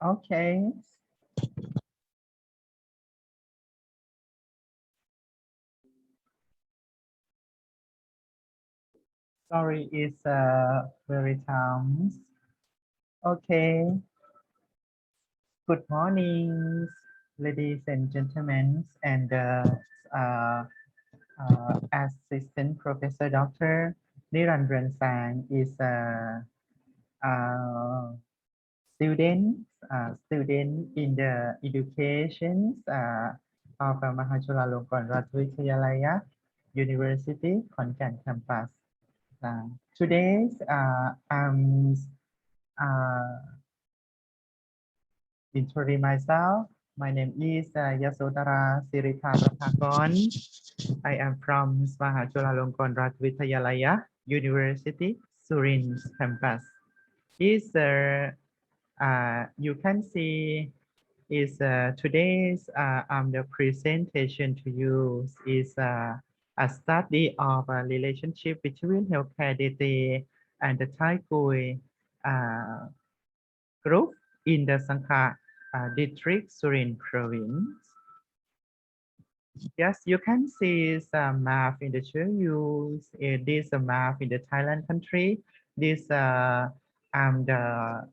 Okay. Sorry, it's very times. Okay. Good morning, ladies and gentlemen, and uh, Assistant Professor Dr. Nirandran Sang is a student in the education of Mahachulalongkorn Ratvichayalaya University, Konkan campus. Today, I'm uh, introduce myself. My name is Yasotara Siriphapraphgon. I am from Mahachulalongkorn Ratvichayalaya University, Surin campus. Is you can see is today's the presentation to you is a study of a relationship between healthcare Deity and the Thai-Kui group in the Sangha district, Surin province. Yes, you can see some map in the show you. This map in the Thailand country. This the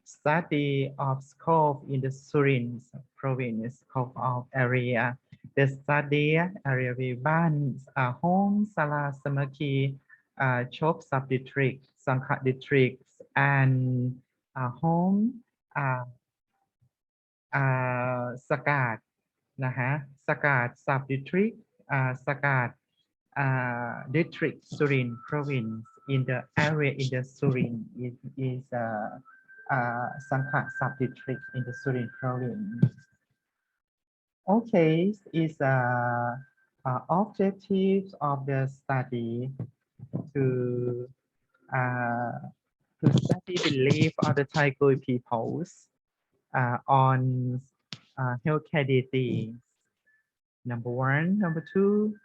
study of scope in the Surin province, scope of area. The study area we ban home, Sala Samaki, Chop sub district, Sangha districts, and homeสกัดนะฮะสกัด sub district สกัดdistrict Surin province in the area in the Surin is Sangha sub district in the Surin province. Okay, is objectives of the study to uh, to study belief of the Thai-Kui peoples on healthcare deity. Number one. Number two,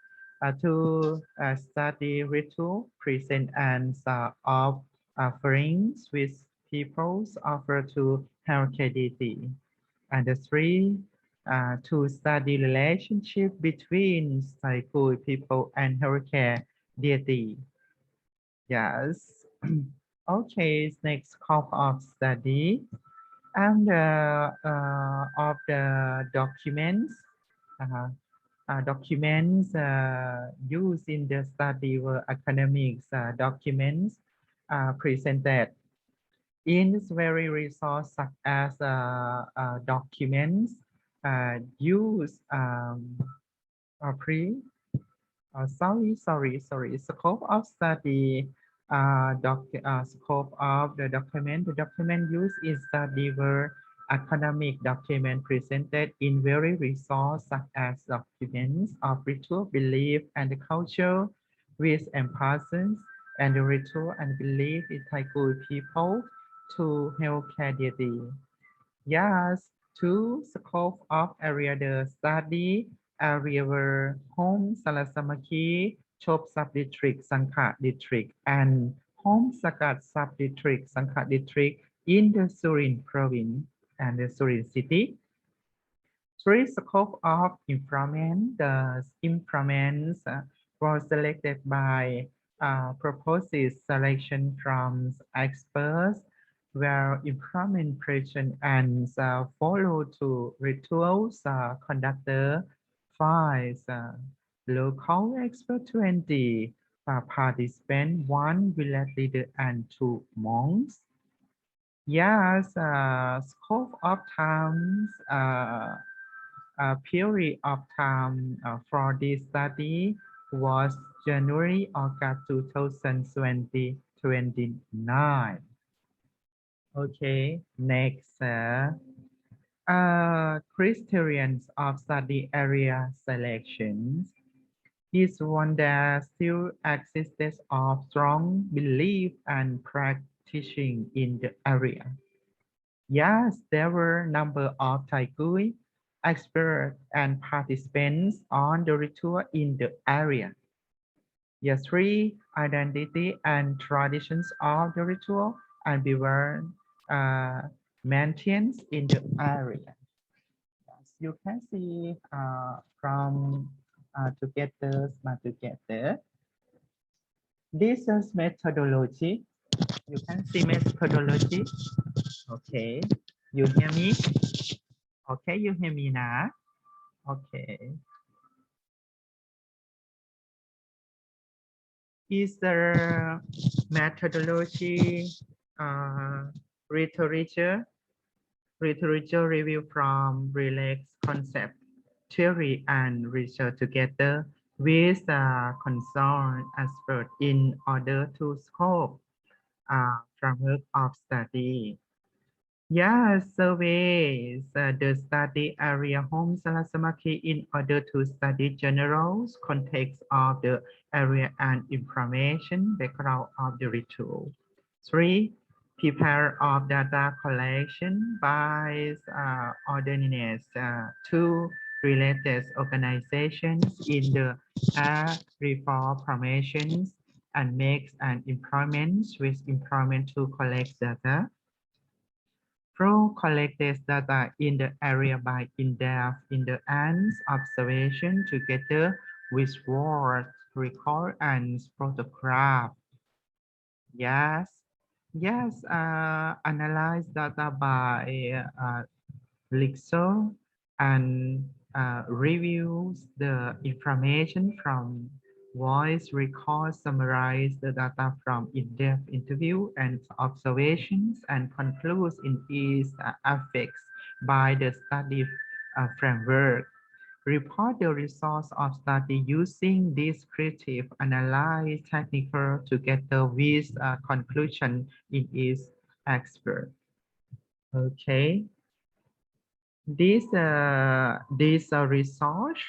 to study ritual, present and of offerings with peoples offer to healthcare deity. And the three, to study relationship between Thai-Kui people and healthcare deity. Yes. Okay, next scope of study. And of the documents used in the study were academics documents presented in this very resource such as documents use scope of study scope of the document used in study were academic document presented in very resource such as documents of ritual belief and culture with emphasis and the ritual and belief in Thai-Kui people to healthcare deity. Yes, two scope of area the study area were home Salasamaki, Chop sub-district, Sangha district, and home Sakat sub-district, Sangha district in the Surin province and the Surin city. Three scope of improvement. The improvements were selected by proposed selection from experts where implementation and follow to rituals conductor 5 local expert 20 participant 1 village leader and 2 monks. Yes, scope of times period of time for this study was January August 2029. Okay, next criterions of study area selections. This one that still exists of strong belief and practicing in the area. Yes, there were a number of Thai-Kui experts and participants on the ritual in the area. Yes, three identity and traditions of the ritual and beware maintains in the area. As you can see from together, smart together. This is methodology. You can see methodology. Okay. You hear me? Okay, you hear me now? Okay. Is the methodology literature review from relax concept theory and research together with concerned expert in order to scope framework of study. Yes, surveys the study area home Salasmaki in order to study general context of the area and information background of the ritual. 3. Prepare of data collection by ordinance to related organizations in the reform promotions and makes an employment with employment to collect data. Pro collected data in the area by in-depth in the ends observation together with word, record, and photograph. Yes, yes, analyze data by Lixo and reviews the information from voice record, summarize the data from in-depth interview and observations, and concludes in its affects by the study framework. Report the results of study using descriptive analyze technical together with conclusion in its expert. Okay. This research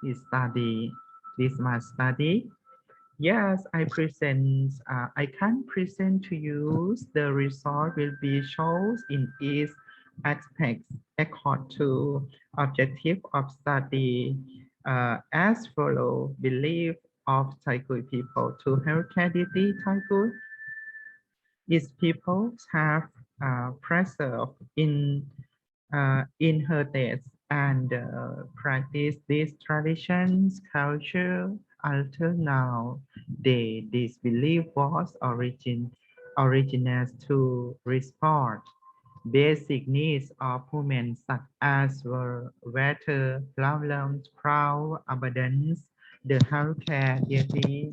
is study. This my study. Yes, I can present to you the result will be shown in its aspects according to objective of study as follow belief of Thai-Kui people to healthcare deity Thai-Kui. Its people have preserved in her days and practice these traditions, culture until now. This belief was originates to respond basic needs of women such as were water, problem, crowd, abundance, the healthcare deity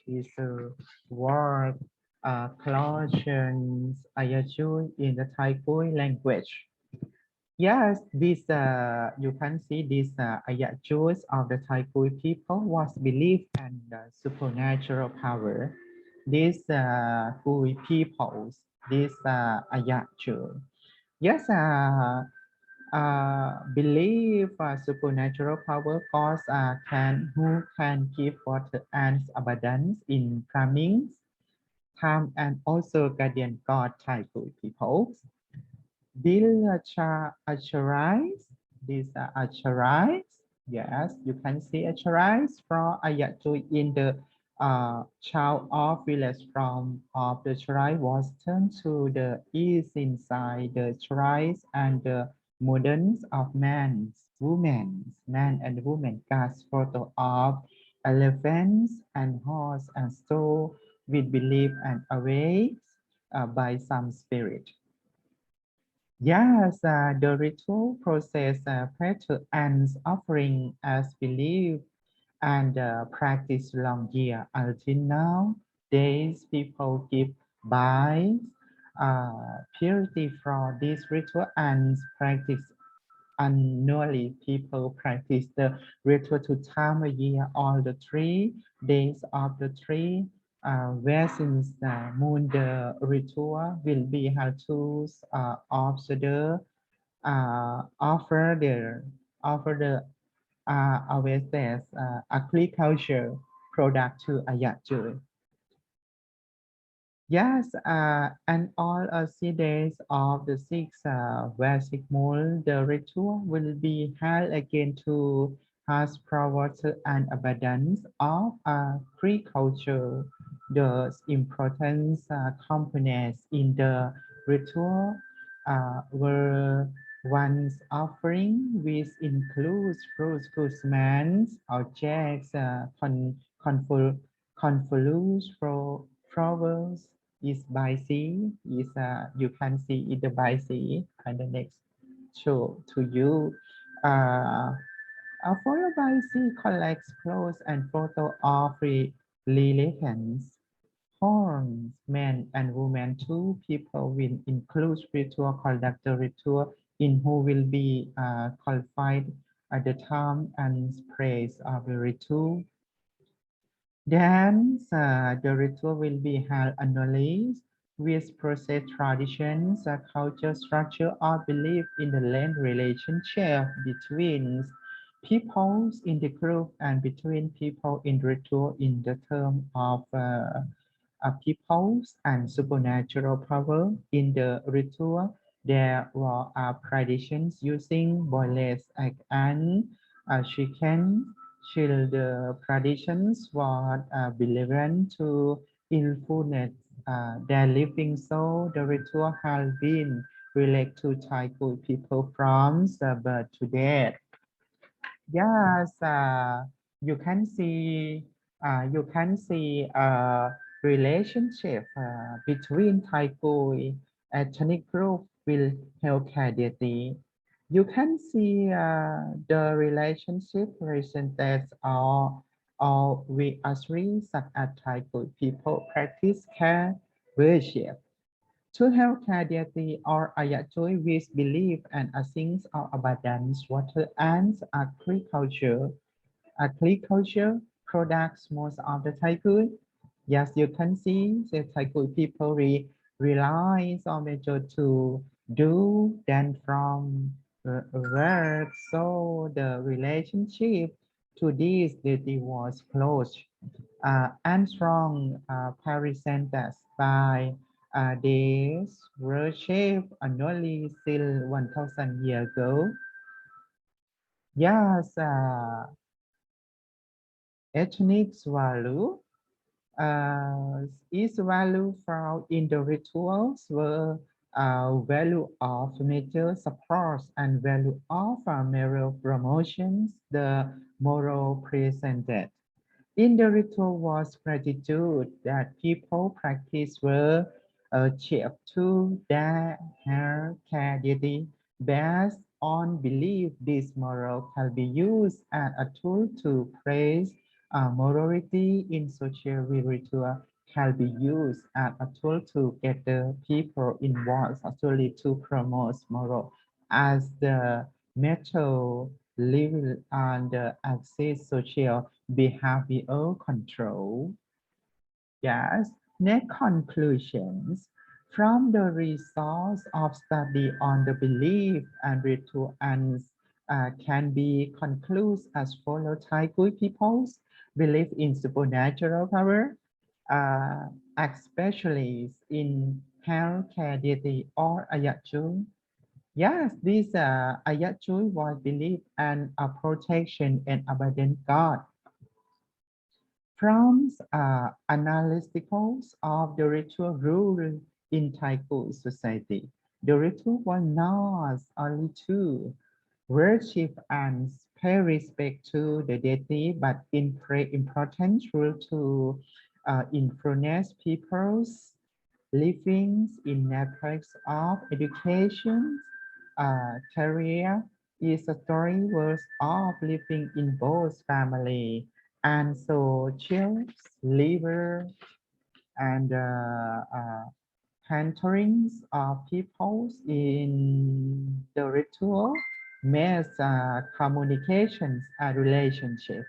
is work, colossians, Ayachui in the Thai-Kui language. Yes, this you can see this Ayah Juay of the Thai-Kui people was believed in the supernatural power. These Kui peoples, this Ayah Juay. Yes, believe supernatural power gods can who can give water and abundance in farming time and also guardian god Thai-Kui peoples. Acharize. These are acharize. Yes, you can see acharize from Ayatui in the child of village from of the Charai was turned to the east inside the Charais and the moderns of man and woman cast photo of elephants and horse and stole with belief and away by some spirit. Yes, the ritual process prayer and offering as believed and practice long year until now. Days people give by purity for this ritual and practice annually. People practice the ritual 2 times a year on the 3 days of the where since the moon the ritual will be held to observe offer the awareness agriculture product to Ayatollah. Yes, and all 6 days of the 6 moon, the ritual will be held again to has water and abundance of agriculture. The important components in the ritual were once offering, which includes fruits, fruitsmans, objects, convolutes, flowers, is by sea, is you can see it the by sea, and the next show to you. Uh, a photo by sea collects clothes and photo of religions. Horns, men and women, two people will include ritual conductor ritual in who will be qualified at the time and praise of the ritual. Then the ritual will be held annually with process traditions, culture, structure, or belief in the land relationship between peoples in the group and between people in ritual in the term of peoples and supernatural power in the ritual. There were traditions using boilers and chicken. Still, the traditions were believed to influence their living soul. The ritual has been related to Thai-Kui people from birth to death. Yes, you can see a relationship between Thai-Kui ethnic group with healthcare deity. You can see the relationship presented all we as we such as Thai-Kui people practice care worship. To healthcare deity or Ayatollah with belief and a sense of abundance, water and agriculture products most of the Thai-Kui. Yes, you can see the Thai-Kui people rely on nature to do than from work. So the relationship to this deity was close and strong presented by this worship annually still 1,000 years ago. Yes, ethnic value is value found in the rituals were value of nature supports and value of moral promotions, the moral presented. In the ritual was gratitude that people practice were achieved to their hair care deity. Based on belief, this moral can be used as a tool to praise morality in social ritual can be used as a tool to get the people involved, actually to promote moral as the method living on the axis social behavioral control. Yes. Next conclusions. From the results of study on the belief and rituals can be concluded as follow Thai-Kui peoples believe in supernatural power, especially in healthcare deity or Ayatollah. Yes, this Ayatollah was belief and a protection and abundant God. From analyticals of the ritual rule in Thai-Kui society, the ritual was not only to worship and pay respect to the deity, but in important role to influence people's living in networks of education, career is a story worth of living in both family and social labor and mentorings of people in the ritual makes communications and relationship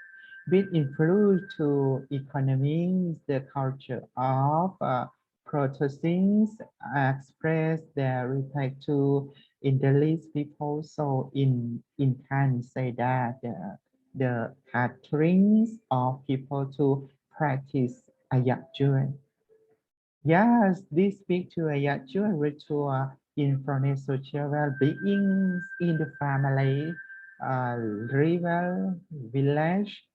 which influence to economies, the culture of protesting express their respect to indigenous people. So in can say that the gatherings of people to practice Ayak Juay. Yes, this speak to a Yachua ritual influence social well-being in the family, rival, village,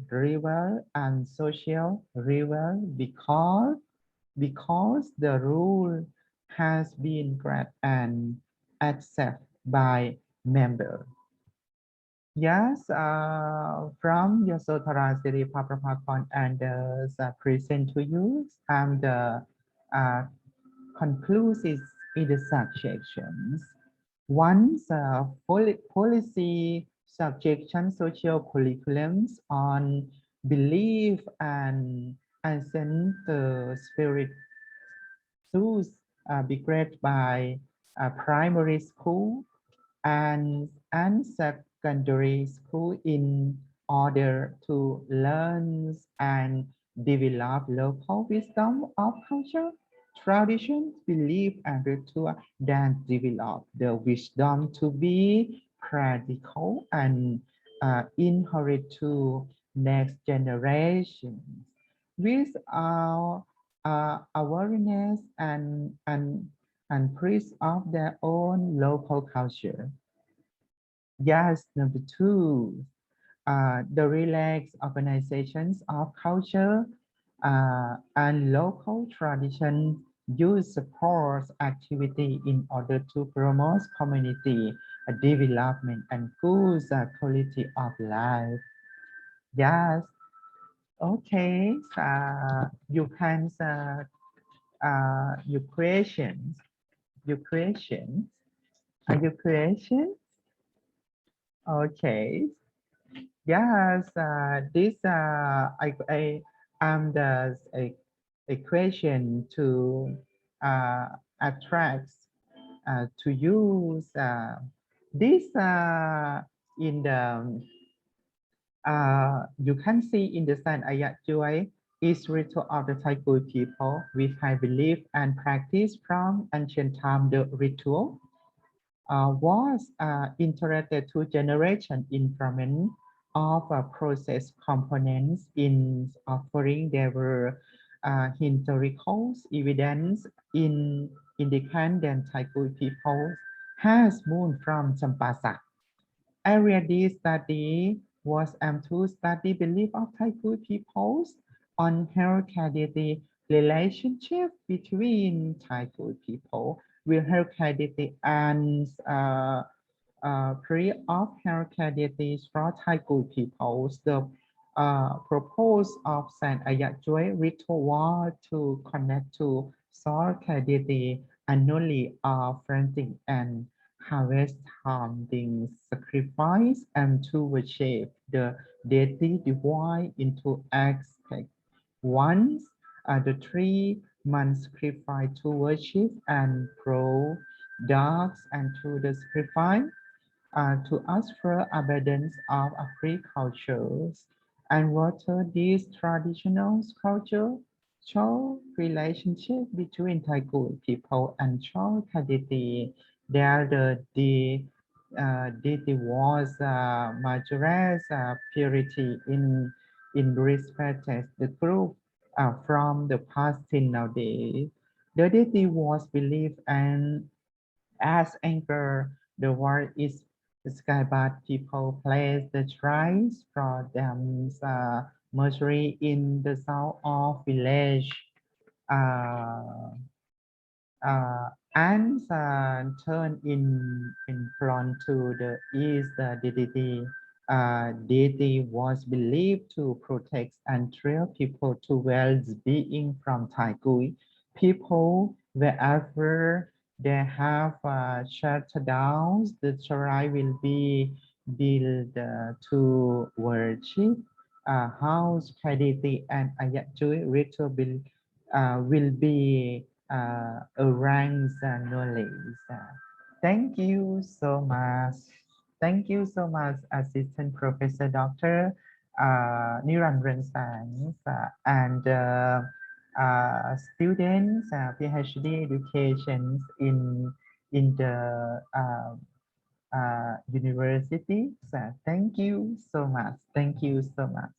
rival, and social rival because the rule has been great and accepted by member. Yes, from Yasotara Siriphapraphgon and present to you the uh, conclusive in the subjections. Once policy subjection social curriculums on belief and ancient spirit schools be graded by primary school and secondary school in order to learn and develop local wisdom of culture, traditions, belief, and ritual, then develop the wisdom to be practical and inherit to next generations. With our awareness and praise of their own local culture. Yes, number two, the relaxed organizations of culture and local tradition use support activity in order to promote community development and good quality of life. Yes, okay. You can your questions, your questions, your questions. Okay. Yes, this I am the a question to attract to use this in the you can see in the San Ar Yha Juay is ritual of the Thai-Kui people with high belief and practice from ancient time. The ritual was iterated to generation increment of process components in offering. There were historical evidence in independent Thai-Kui people has moved from Champasak. Area D study was to study belief of Thai-Kui peoples on hereditary relationship between Thai-Kui people with hereditary and period of hereditary for Thai-Kui peoples. The purpose of San Ar Yha Juay ritual was to connect to soul hereditary annually of planting and harvest hunting sacrifice and to worship the deity divine into aspect. Once the 3 months sacrifice to worship and grow dogs and to the sacrifice to ask for abundance of agricultures and water. These traditional culture show relationship between Thai-Kui people and Chol Kaditi. There deity was major's purity in respect as the group from the past till nowadays. The deity was believed and as anchor, the word is sky, but people place the shrines for them mostly in the south of village. Uh, and turn in front to the east. Deity was believed to protect and trail people to well-being from Thai-Kui. People, wherever they have shut down, the shrine will be built to worship. House, Deity, and Ayatui ritual will be around knowledge. Thank you so much. Thank you so much, Assistant Professor Dr. Niranjan Sang and students, PhD educations in the university. Thank you so much. Thank you so much.